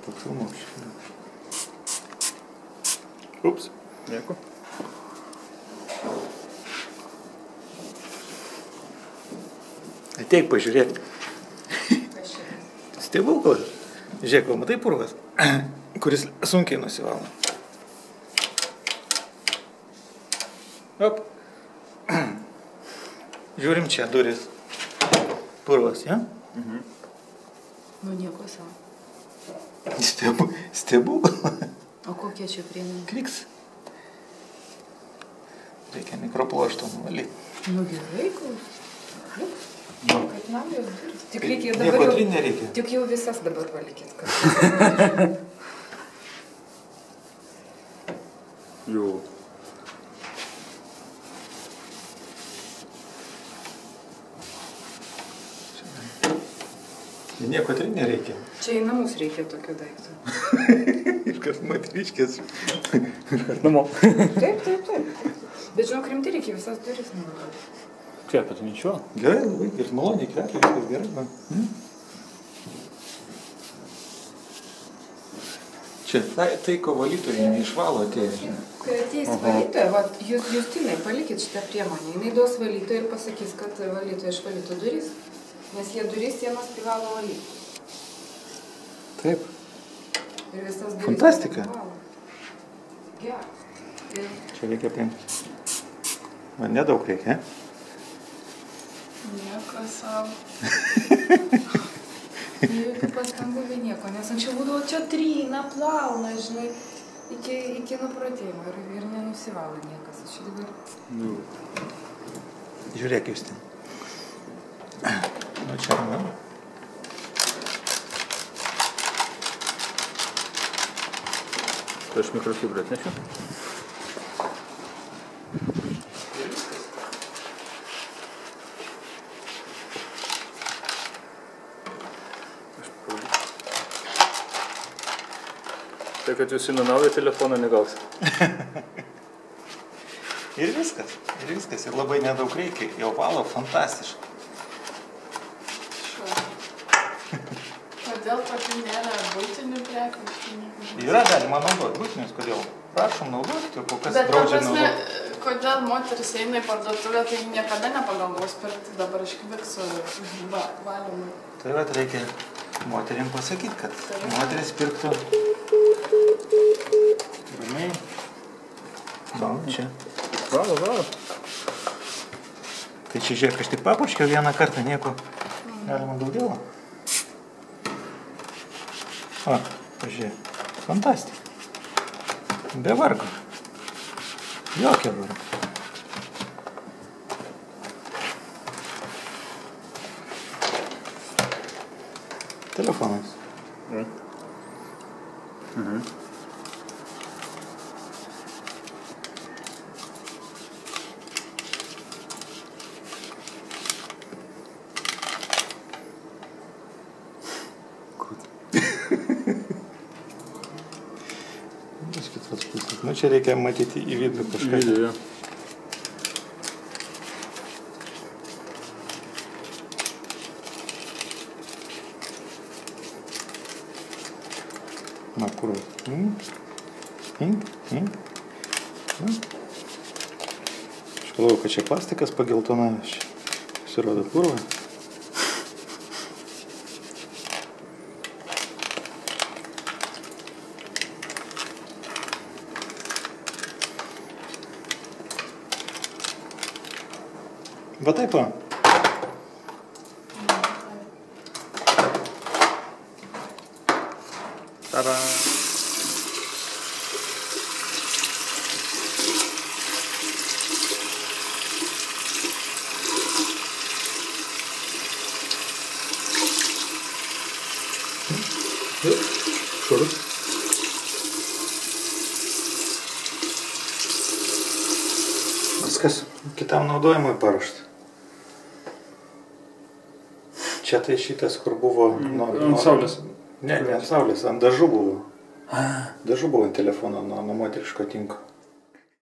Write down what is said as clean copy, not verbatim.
Pafilmuok. Ups. Nieko. Ateik pažiūrėk. Stebuklas. Žiūrėk, matai purvas, kuris sunkiai nusivalo. Op. Žiūrim čia duris. Purvas, ja? Mhm. Nu nieko savo. Stebuklas. O kokie čia priemoniai? Kriks. Reikia mikropluošto nuvalyti. Nu gerai, kliuks. Kad naujos duris. Tik reikia Nieko dabar trin nereikia. Tik jau visas dabar valikit. Kad... Jau. Nieko trin nereikia. Čia į namus reikia tokio daikto. Ir kas matriškės. Namo. Taip. Bet žinok, rimti reikia visas duris naudoti. Kvepia, tu ničio? Gerai, labai, ir maloniai kvepia, viskas gerai. Man. Čia, tai ko valytojai neišvalo atėjo. Kai ateis valytoja, Justinai, palikit šitą priemonę. Jinai duos valytoją ir pasakys, kad valytoja išvalytų duris. Nes jie duris sienas privalo valyti. Taip. Ir visas duris. Fantastika. Gerai. Čia reikia paimti. Man nedaug reikia, Nieko savo. Jokių pastangų be nieko, nes anksčiau būdavo čia tryna, plauna, žinai, iki nupratėjimo ir nenusivalo niekas. Čia dabar... Žiūrėk, jūs ten. Nu čia, na. Tai aš mikrofibrą atnešiu. Tai, kad jūs į naują telefoną negausit. Ir viskas. Ir labai nedaug reikia. Jau valo fantastiškai. Kodėl tokių nėra buitinių prekių? Yra galima naudoti būtinius, kodėl? Prašom naudoti, o kas Bet draudžia ta prasme, naudoti. kodėl moteris eina į parduotuvę, tai niekada nepagalvos pirkti dabar iškviks valymui. Tai vat reikia moterim pasakyti, kad moteris pirktų. Ramiai. Gal čia. Varo. Tai čia žiūrėk, aš tik papurškiau vieną kartą, nieko. Galima daugiau. O, pažiūrėk. Fantastika. Be vargo. Jokio vargo. Telefonas. Iš kitos pusės. Nu, čia reikia matyti į vidų kažką. Video. Na, kur? Aš galvoju, kad čia plastikas pageltonavęs. Pasirodo purva. Va taip, va. Tada. Šurus. Viskas kitam naudojimui paruošta. Čia tai šitas, kur buvo... Ant saulės. Ne, ant saulės, ant dažų buvo. Dažų buvo ant telefono nuo moteriško tinko.